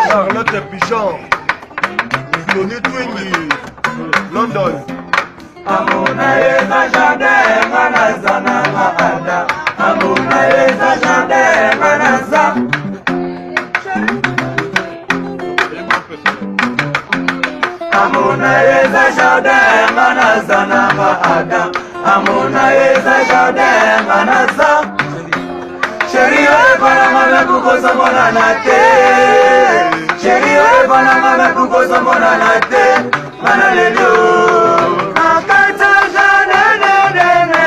Charlotte Pigeon, Tony Twingy, London. Amuna yeza jade manazana maada. Amuna yeza jade manaza. Amuna yeza jade manazana maada. Amuna yeza jade manaza. Sheria para mama kukosa mwana nate. Sheria para mama kukosa mwana nate. Mana lelo. Akata jade de de de.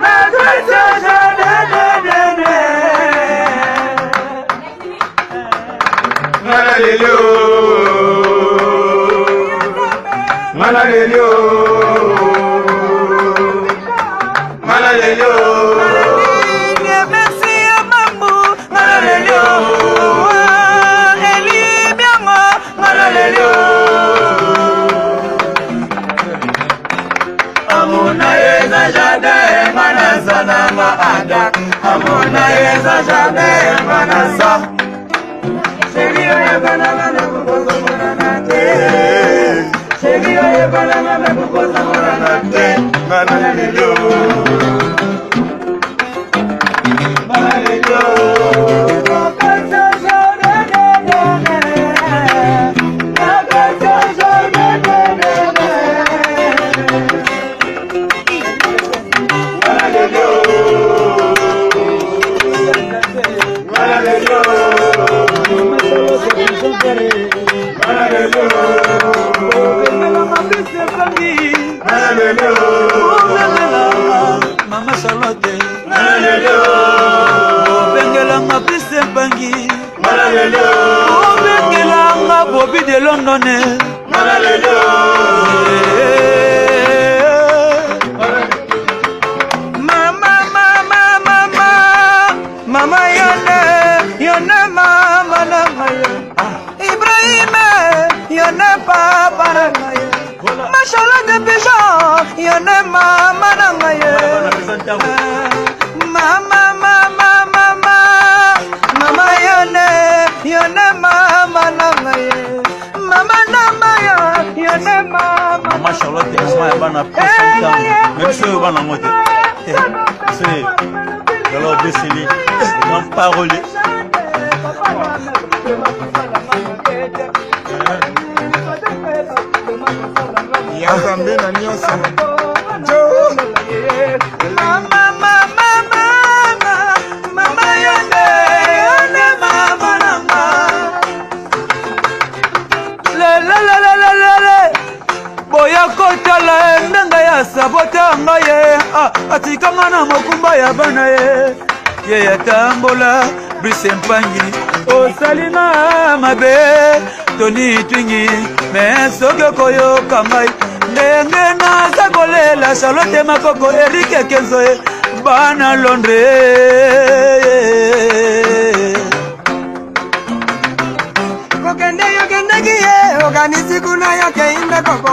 Akata jade de de de. Mana lelo. Mana lelo. Mana lelo. Amuna yeza jade manazana maada. Amuna yeza jade manaza. Sheria yebana mana kukosa mwana nate. Sheria yebana mana kukosa mwana nate. Mana lelo. Mana lelo. Mama Charlotte, Bengela ma piste bangi, Bengela ma Bobby de London, Mama yone mama na Ibrahim yone papa na Machallah de Pigeon yone mama na Mama yone mama na Mama na yone mama Machallah de Ismaël bana même si bana mote c'est alors décennie non parole Yazambe na nyonso. Mama yone mama nanga. Le boya kotala ndanga ya sabota ngaye atikanga na makumba ya bana ye yatambola Brice Mpangi osalina mabe Tony Twingi mesoke koyo kamai ndenge naza kolela Charlotte Makoko Eric Kenzo bana Londres kokende yogendeki ye organisi kuna yake imbe koko